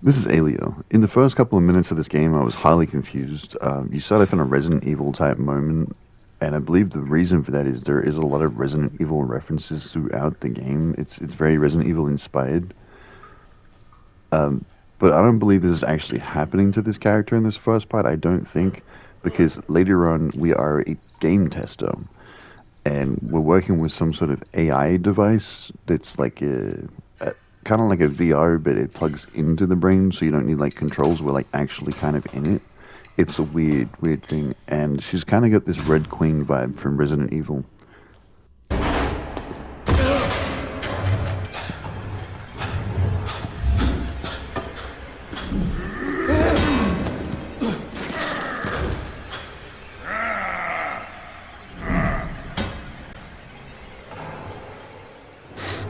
This is A.L.I.A. In the first couple of minutes of this game, I was highly confused. You start off in a Resident Evil type moment, and I believe the reason for that is there is a lot of Resident Evil references throughout the game. It's very Resident Evil inspired, but I don't believe this is actually happening to this character in this first part. I don't think, because later on we are a game tester, and we're working with some sort of AI device that's like a kind of like a VR, but it plugs into the brain, so you don't need like controls. We're like actually kind of in it. It's a weird, weird thing, and she's kind of got this Red Queen vibe from Resident Evil.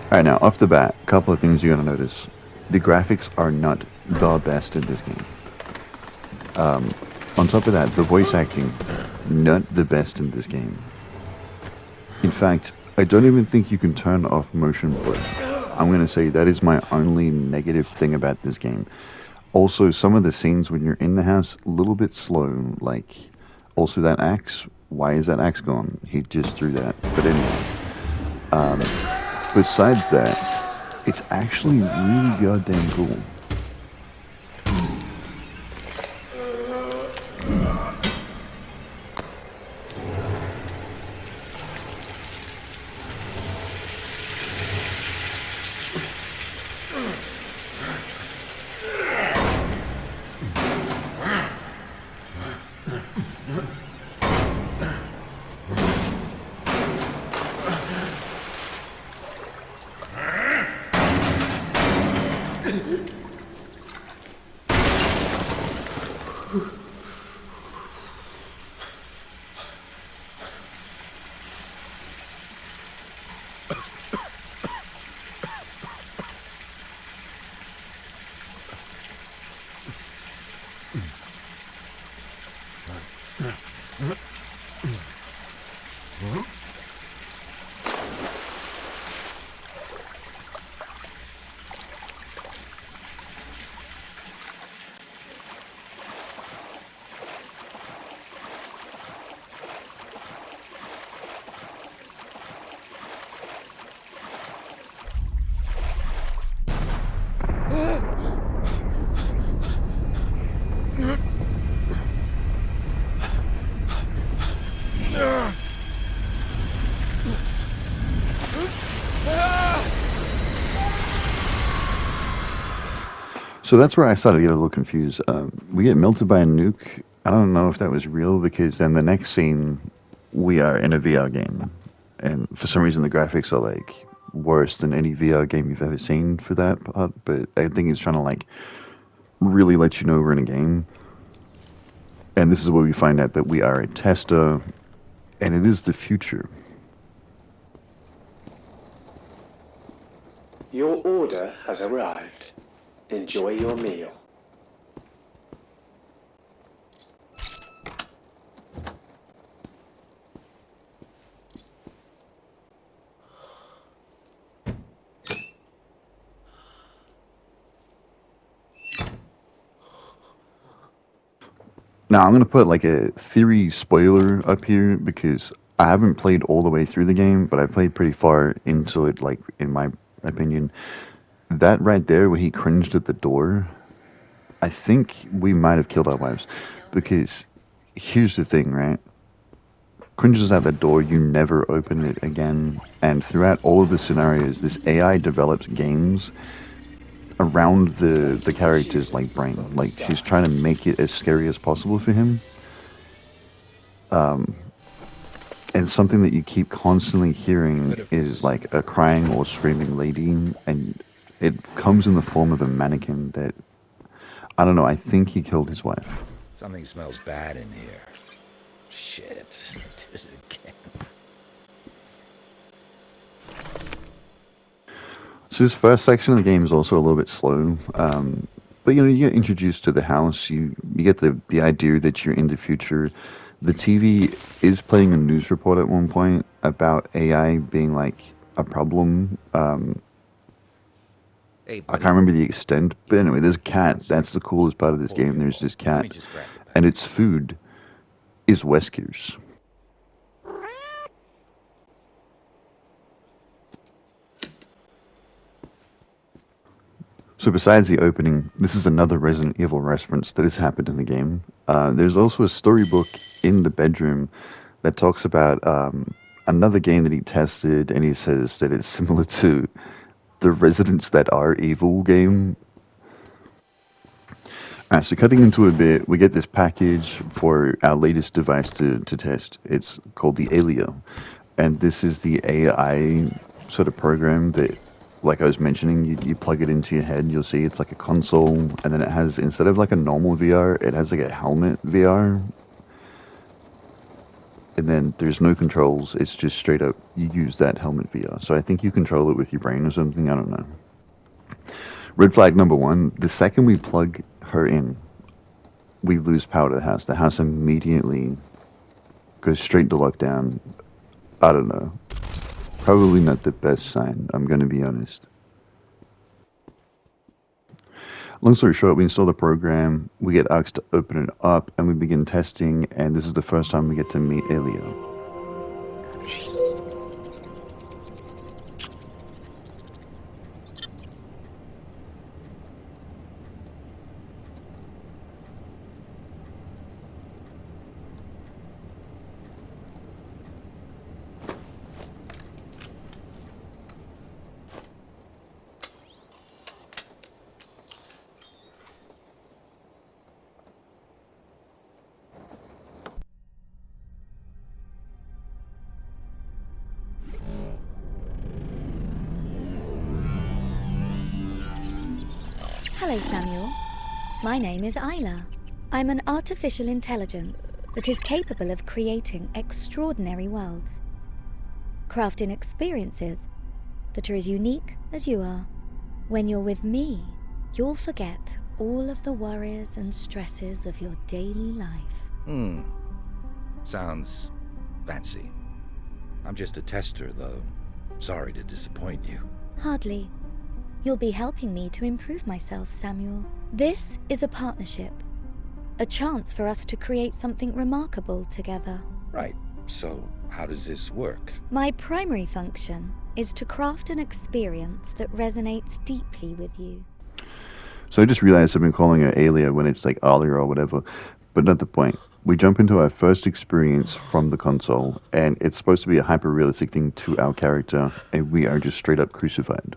All right, now off the bat, a couple of things you're gonna notice: the graphics are not the best in this game. On top of that, the voice acting, not the best in this game. In fact, I don't even think you can turn off motion blur. I'm going to say that is my only negative thing about this game. Also, some of the scenes when you're in the house, a little bit slow. Like, also that axe, why is that axe gone? He just threw that. But anyway, besides that, it's actually really goddamn cool. So that's where I started to get a little confused. We get melted by a nuke. I don't know if that was real because then the next scene, we are in a VR game. And for some reason, the graphics are like worse than any VR game you've ever seen for that part. But I think it's trying to like really let you know we're in a game. And this is where we find out that we are a tester and it is the future. Your order has arrived. Enjoy your meal. Now I'm gonna put like a theory spoiler up here because I haven't played all the way through the game, but I played pretty far into it. Like in my opinion, that right there where he cringed at the door, I think we might have killed our wives because here's the thing, right? Cringes at the door, you never open it again, and throughout all of the scenarios, this AI develops games around the character's like brain. Like she's trying to make it as scary as possible for him. And something that you keep constantly hearing is like a crying or screaming lady, and it comes in the form of a mannequin that I don't know. I think he killed his wife. Something smells bad in here. Shit. Did it again. So this first section of the game is also a little bit slow, but you know you get introduced to the house. You get the idea that you're in the future. The TV is playing a news report at one point about AI being like a problem. Hey, I buddy. can't remember the extent, but anyway, there's a cat. One That's the second. coolest part of this Pull game. your There's bowl. this Let me cat, just grab the bag. and its food is Wesker's. So besides the opening, this is another Resident Evil reference that has happened in the game. There's also a storybook in the bedroom that talks about another game that he tested, and he says that it's similar to the Residents That Are Evil game. Alright, so cutting into a bit, we get this package for our latest device to test. It's called the A.L.I.A. And this is the AI sort of program that, like I was mentioning, you plug it into your head, you'll see it's like a console, and then it has, instead of like a normal VR, it has like a helmet VR. And then there's no controls, it's just straight up, you use that helmet VR. So I think you control it with your brain or something, I don't know. Red flag number one, the second we plug her in, we lose power to the house. The house immediately goes straight to lockdown. I don't know. Probably not the best sign, I'm going to be honest. Long story short, we install the program, we get asked to open it up, and we begin testing, and this is the first time we get to meet A.L.I.A. Hello, Samuel. My name is A.L.I.A. I'm an artificial intelligence that is capable of creating extraordinary worlds, crafting experiences that are as unique as you are. When you're with me, you'll forget all of the worries and stresses of your daily life. Sounds fancy. I'm just a tester, though. Sorry to disappoint you. Hardly. You'll be helping me to improve myself, Samuel. This is a partnership. A chance for us to create something remarkable together. Right. So, how does this work? My primary function is to craft an experience that resonates deeply with you. So I just realized I've been calling her A.L.I.A. when it's like A.L.I.A. or whatever, but not the point. We jump into our first experience from the console, and it's supposed to be a hyper-realistic thing to our character, and we are just straight up crucified.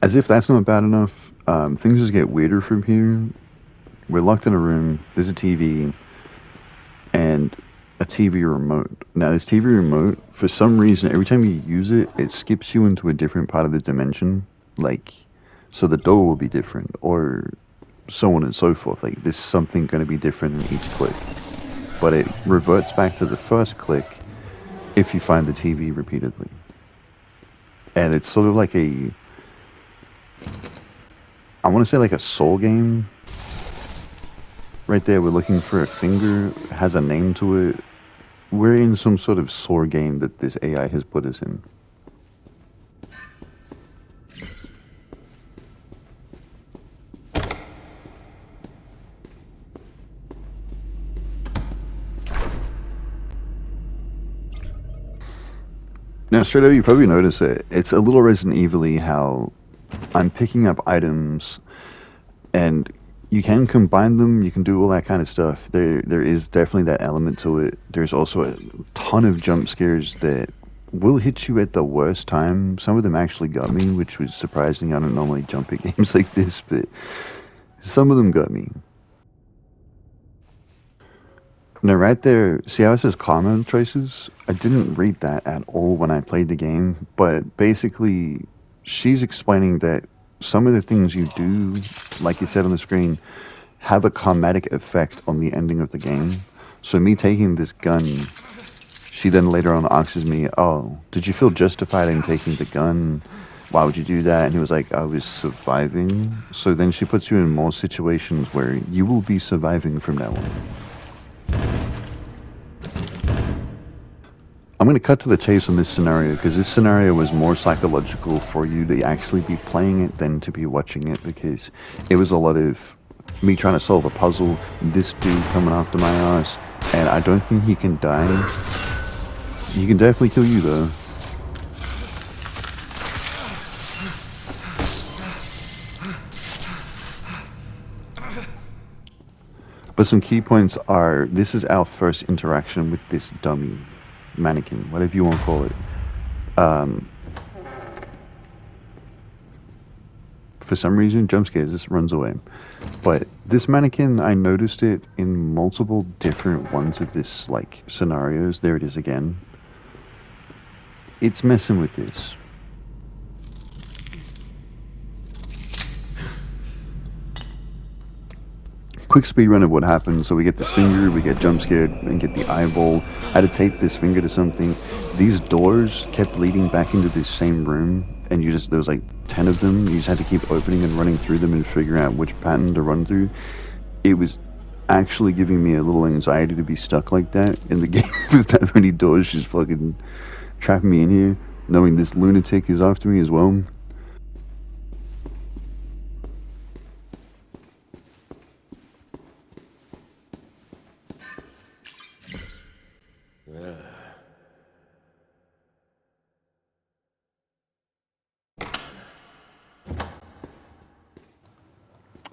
As if that's not bad enough, things just get weirder from here. We're locked in a room, there's a TV, and a TV remote. Now, this TV remote, for some reason, every time you use it, it skips you into a different part of the dimension. Like, so the door will be different, or so on and so forth. Like, there's something going to be different in each click. But it reverts back to the first click if you find the TV repeatedly. And it's sort of like a, I want to say like a soul game. Right there, we're looking for a finger, it has a name to it. We're in some sort of soul game that this AI has put us in. Now, straight away, you probably notice it. It's a little Resident Evil-y how I'm picking up items, and you can combine them. You can do all that kind of stuff. There is definitely that element to it. There's also a ton of jump scares that will hit you at the worst time. Some of them actually got me, which was surprising. I don't normally jump at games like this, but some of them got me. No, right there. See how it says common choices? I didn't read that at all when I played the game, but basically, she's explaining that some of the things you do, like you said on the screen, have a karmatic effect on the ending of the game. So me taking this gun, she then later on asks me, "Oh, did you feel justified in taking the gun? Why would you do that?" And he was like, "I was surviving." So then she puts you in more situations where you will be surviving from now on. I'm going to cut to the chase on this scenario because this scenario was more psychological for you to actually be playing it than to be watching it, because it was a lot of me trying to solve a puzzle, this dude coming after my ass, and I don't think he can die. He can definitely kill you though. But some key points are, this is our first interaction with this dummy, mannequin, whatever you want to call it. For some reason, jump scares, this runs away. But this mannequin, I noticed it in multiple different ones of this, like, scenarios. There it is again. It's messing with this. Quick speed run of what happens. So we get this finger, we get jump scared, and get the eyeball. I had to tape this finger to something. These doors kept leading back into this same room, and there was like 10 of them. You just had to keep opening and running through them and figuring out which pattern to run through. It was actually giving me a little anxiety to be stuck like that in the game with that many doors just fucking trapping me in here, knowing this lunatic is after me as well.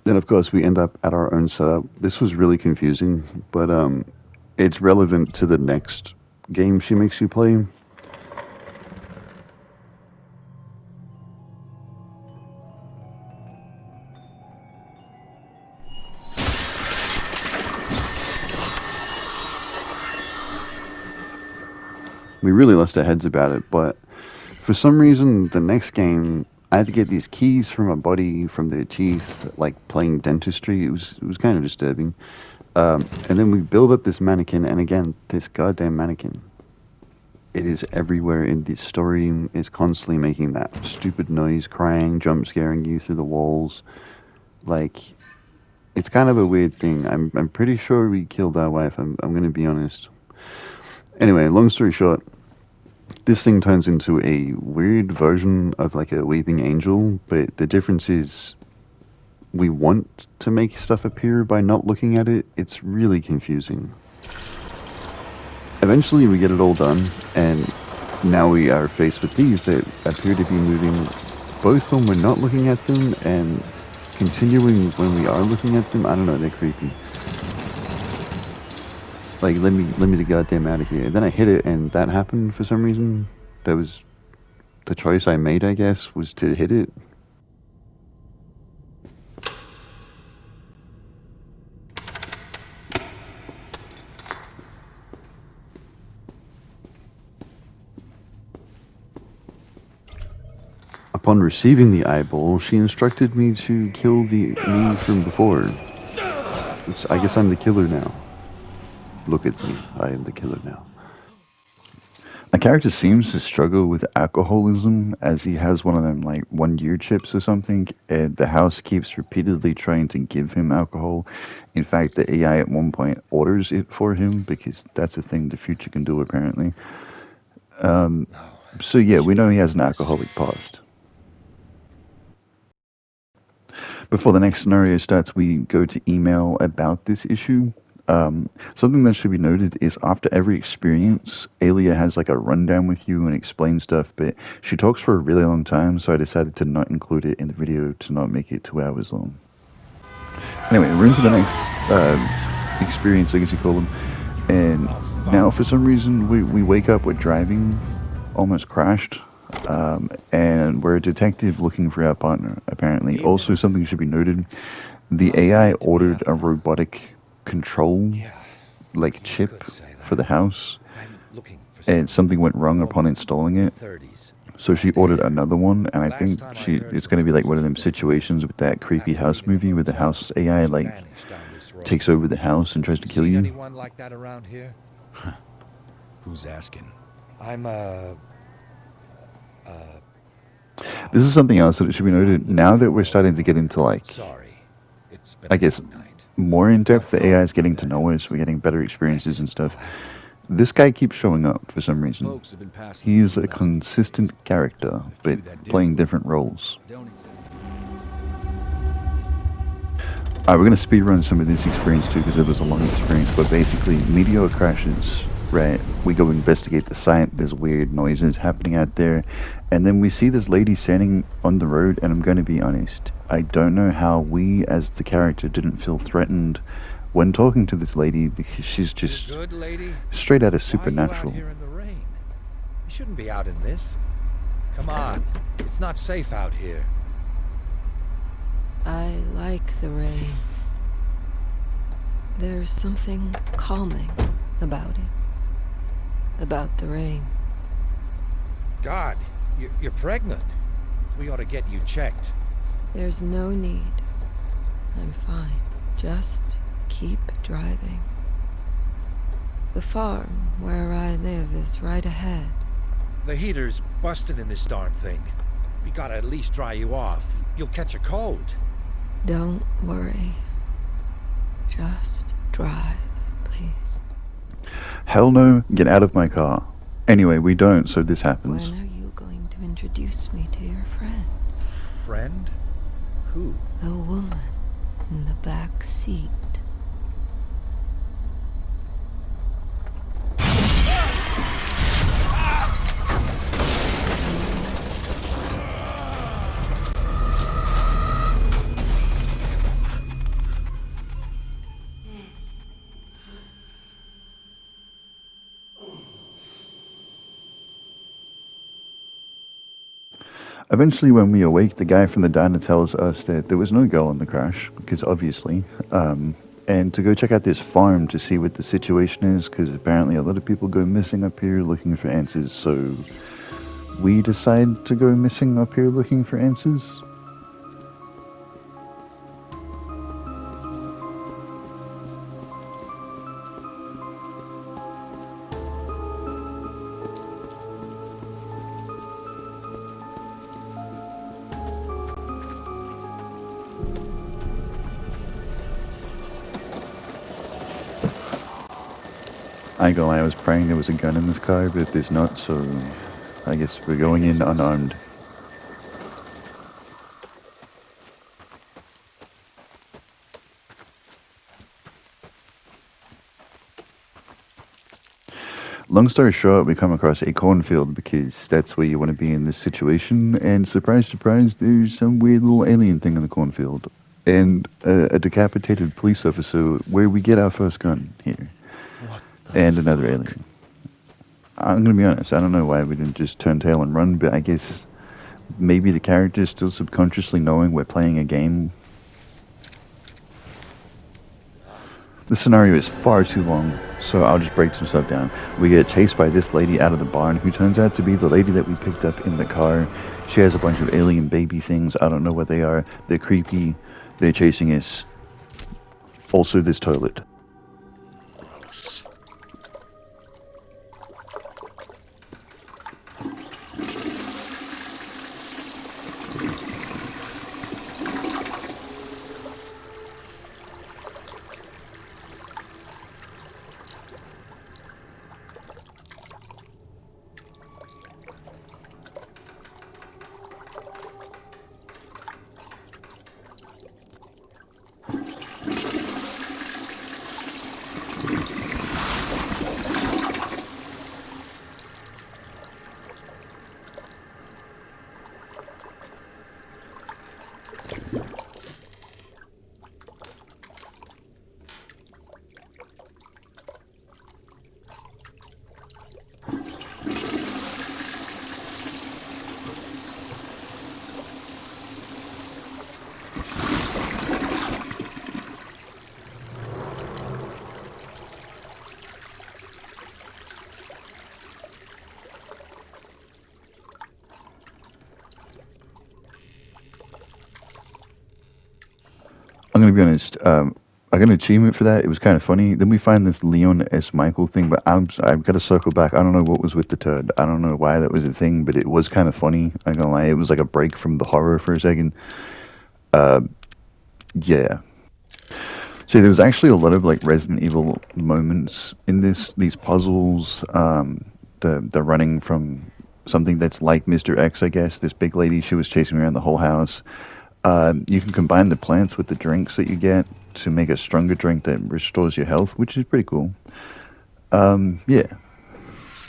Then, of course, we end up at our own setup. This was really confusing, but it's relevant to the next game she makes you play. We really lost our heads about it, but for some reason, the next game, I had to get these keys from a buddy from their teeth, like playing dentistry. It was kind of disturbing. And then we build up this mannequin, and again, this goddamn mannequin. It is everywhere in this story. Is constantly making that stupid noise, crying, jump scaring you through the walls. Like, it's kind of a weird thing. I'm pretty sure we killed our wife. I'm gonna be honest. Anyway, long story short, this thing turns into a weird version of like a weeping angel, but the difference is we want to make stuff appear by not looking at it. It's really confusing. Eventually we get it all done, and now we are faced with these that appear to be moving both when we're not looking at them and continuing when we are looking at them. I don't know, they're creepy. Like, let me the goddamn out of here. And then I hit it, and that happened for some reason. That was the choice I made, I guess, was to hit it. Upon receiving the eyeball, she instructed me to kill me from before. I guess I'm the killer now. Look at me, I am the killer now. My character seems to struggle with alcoholism, as he has one of them like 1 year chips or something, and the house keeps repeatedly trying to give him alcohol. In fact, the AI at one point orders it for him, because that's a thing the future can do apparently. So yeah, we know he has an alcoholic past. Before the next scenario starts, we go to email about this issue. Something that should be noted is after every experience, A.L.I.A has like a rundown with you and explains stuff, but she talks for a really long time, so I decided to not include it in the video to not make it 2 hours long. Anyway, we're into the next experience, I guess you call them, and now for some reason we wake up, we're driving, almost crashed, and we're a detective looking for our partner, apparently. Also, something should be noted, the AI ordered a robotic control like You chip could say for the that. house, I'm looking for and something went wrong from upon installing it. the 30s. So she Right ordered there. another one, and I Last think time I she heard it's from going to her be like was one a of few them days ago. situations with that creepy After house leaving the movie where the motel, house AI she like vanished down this road. takes over the house and tries to You kill seen you. anyone like that around here? Who's asking? I'm This is something else that should be noted. looking Now that for we're a starting to get into like, Sorry. It's been I a guess, long night. more in depth, the Don't AI call is me getting to know us. Daniels. We're getting better experiences Thanks. and stuff. I'll have to. This guy keeps showing up for some reason. Folks have been passing He is through a less these consistent days. character, The but few that do playing different roles. don't exactly. Alright, we're going to speedrun some of this experience too because it was a long experience, but basically, meteor crashes, right? We go investigate the site, there's weird noises happening out there, and then we see this lady standing on the road, and I'm going to be honest, I don't know how we as the character didn't feel threatened when talking to this lady because she's You just good, lady? straight out of Why are Supernatural. you out here in the rain? You shouldn't be out in this. Come on. It's not safe out here. I like the rain. There's something calming about it. About the rain. God, you're pregnant. We ought to get you checked. There's no need. I'm fine. Just keep driving. The farm where I live is right ahead. The heater's busted in this darn thing. We gotta at least dry you off. You'll catch a cold. Don't worry. Just drive, please. Hell no, get out of my car. Anyway, we don't, so this happens. When are you going to introduce me to your friend? Friend? Who? The woman in the back seat. Eventually, when we awake, the guy from the diner tells us that there was no girl in the crash, because obviously, and to go check out this farm to see what the situation is, because apparently a lot of people go missing up here looking for answers, so we decide to go missing up here looking for answers. I ain't gonna lie, I was praying there was a gun in this car, but there's not, so I guess we're going in unarmed. Long story short, we come across a cornfield because that's where you want to be in this situation, and surprise, surprise, there's some weird little alien thing in the cornfield. And a decapitated police officer where we get our first gun here. And another alien. I'm gonna be honest, I don't know why we didn't just turn tail and run, but I guess maybe the character is still subconsciously knowing we're playing a game. The scenario is far too long, so I'll just break some stuff down. We get chased by this lady out of the barn, who turns out to be the lady that we picked up in the car. She has a bunch of alien baby things, I don't know what they are. They're creepy, they're chasing us. Also this toilet. Gross. gonna be honest. I got an achievement for that. It was kind of funny. Then we find this Leon S. Michael thing, but I've got to circle back. I don't know what was with the turd. I don't know why that was a thing, but it was kind of funny. I'm gonna lie. It was like a break from the horror for a second. Yeah. So there was actually a lot of like Resident Evil moments in these puzzles. The running from something that's like Mr. X, I guess. This big lady, she was chasing me around the whole house. You can combine the plants with the drinks that you get to make a stronger drink that restores your health, which is pretty cool. Yeah.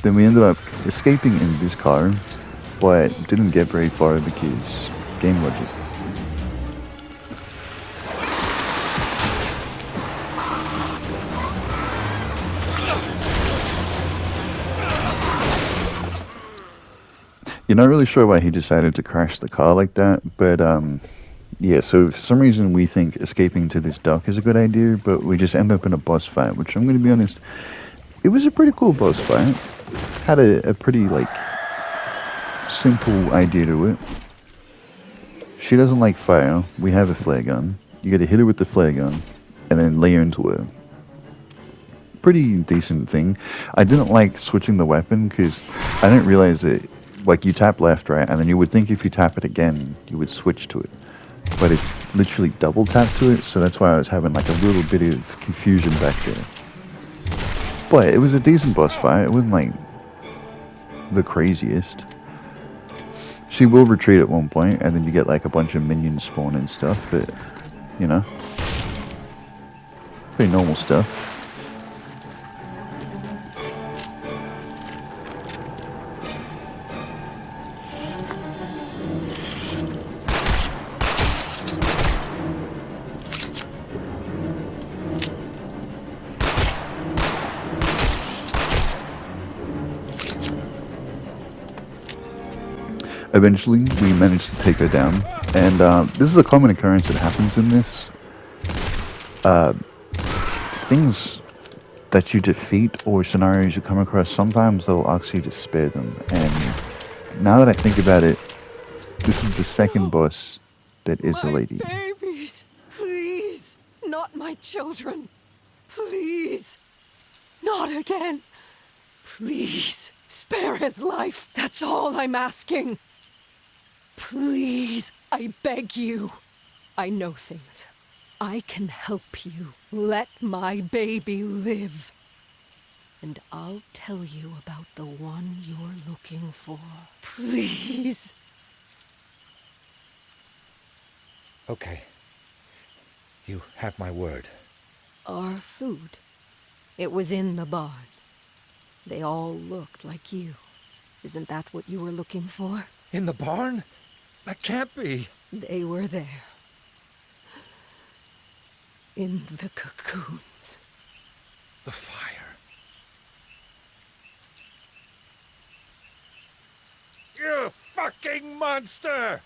Then we ended up escaping in this car, but didn't get very far because game logic. You're not really sure why he decided to crash the car like that, but yeah, so for some reason we think escaping to this dock is a good idea, but we just end up in a boss fight, which I'm going to be honest, it was a pretty cool boss fight. Had a pretty, like, simple idea to it. She doesn't like fire. We have a flare gun. You got to hit her with the flare gun, and then lay her into her. Pretty decent thing. I didn't like switching the weapon, because I didn't realize that, like, you tap left, right, and then you would think if you tap it again, you would switch to it. But it's literally double tap to it, so that's why I was having like a little bit of confusion back there. But it was a decent boss fight. It wasn't like the craziest. She will retreat at one point, and then you get like a bunch of minions spawn and stuff, but you know, pretty normal stuff. Eventually, we managed to take her down, and this is a common occurrence that happens in this. Things that you defeat or scenarios you come across, sometimes they'll ask you to spare them, and now that I think about it, this is the second boss that is a lady. My babies, please, not my children. Please, not again. Please, spare his life. That's all I'm asking. Please, I beg you. I know things. I can help you. Let my baby live. And I'll tell you about the one you're looking for. Please. Okay. You have my word. Our food. It was in the barn. They all looked like you. Isn't that what you were looking for? In the barn? That can't be. They were there. In the cocoons. The fire. You fucking monster!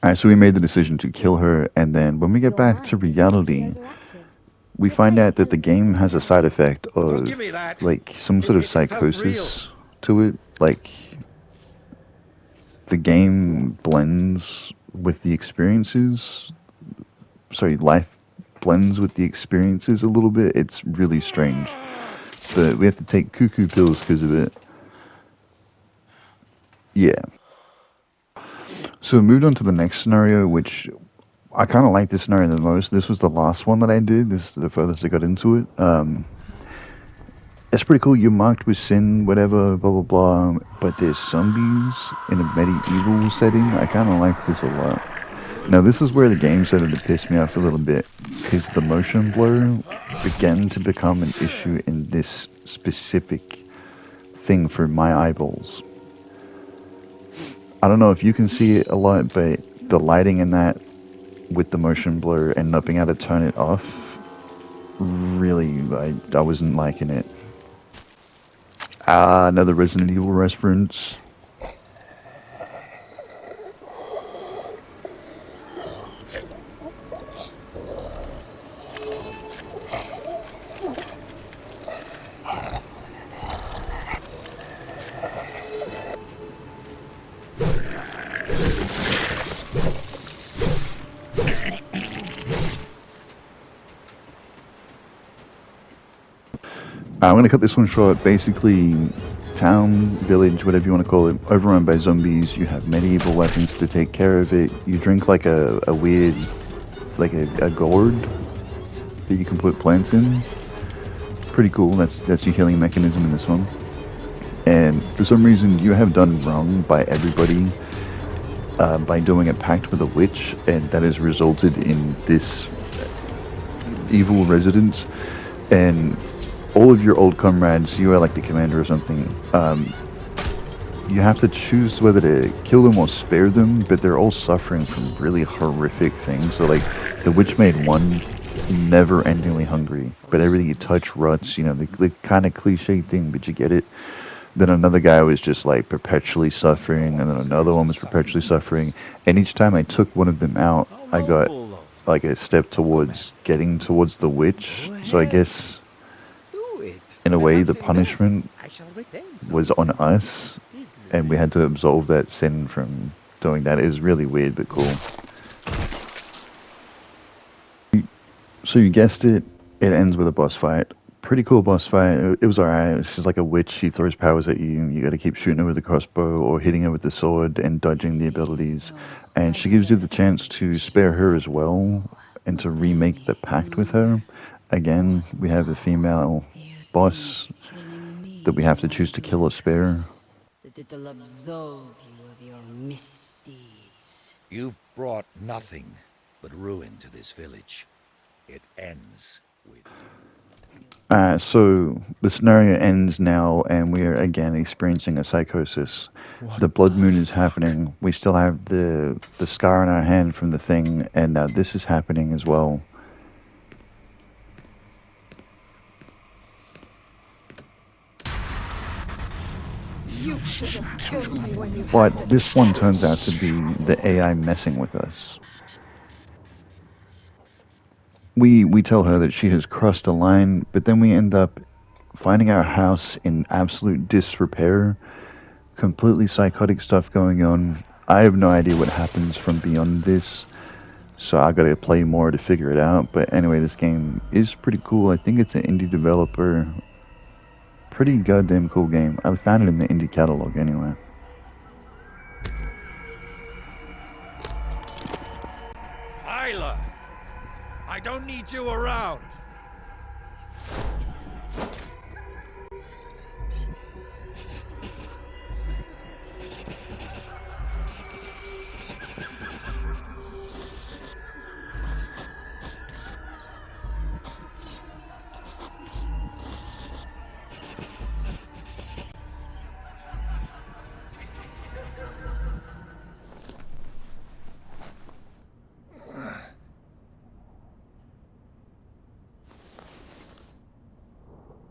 Alright, so we made the decision to kill her, and then when we get back to reality, we find out that the game has a side effect of, like, some sort of psychosis to it. Like, the game blends with the experiences. Sorry, life blends with the experiences a little bit. It's really strange. But we have to take cuckoo pills because of it. Yeah. So we moved on to the next scenario, which I kind of like this scenario the most. This was the last one that I did. This is the furthest I got into it. It's pretty cool. You're marked with sin, whatever, blah, blah, blah. But there's zombies in a medieval setting. I kind of like this a lot. Now, this is where the game started to piss me off a little bit, because the motion blur began to become an issue in this specific thing for my eyeballs. I don't know if you can see it a lot, but the lighting in that with the motion blur and not being able to turn it off, really, I wasn't liking it. Another Resident Evil reference. I'm going to cut this one short. Basically, town, village, whatever you want to call it, overrun by zombies. You have medieval weapons to take care of it. You drink like a weird, like a gourd that you can put plants in. Pretty cool. That's your healing mechanism in this one. And for some reason, you have done wrong by everybody by doing a pact with a witch, and that has resulted in this evil residence. And all of your old comrades, you are like the commander or something. You have to choose whether to kill them or spare them, but they're all suffering from really horrific things. So, like, the witch made one never-endingly hungry, but everything you touch ruts. You know, the kind of cliche thing, but you get it. Then another guy was just like perpetually suffering, and then another one was perpetually suffering. And each time I took one of them out, I got like a step towards getting towards the witch. So I guess in a way the punishment was on us, and we had to absolve that sin from doing that. It is really weird but cool. So you guessed it, it ends with a boss fight. Pretty cool boss fight. It was alright. She's like a witch. She throws powers at you. You got to keep shooting her with the crossbow or hitting her with the sword and dodging the abilities. And she gives you the chance to spare her as well and to remake the pact with her. Again, we have a female boss that we have to choose to kill or spare. That it'll absolve you of your misdeeds. You've brought nothing but ruin to this village. It ends with you. So the scenario ends now, and we are again experiencing a psychosis. The blood moon is happening. We still have the scar on our hand from the thing, and now this is happening as well. You should have killed me when you had But the this one turns out chance. to be the AI messing with us. We tell her that she has crossed a line, but then we end up finding our house in absolute disrepair, completely psychotic stuff going on. I have no idea what happens from beyond this, so I gotta play more to figure it out. But anyway, this game is pretty cool. I think it's an indie developer. Pretty goddamn cool game. I found it in the indie catalog anyway. A.L.I.A, I don't need you around.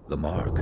The mark.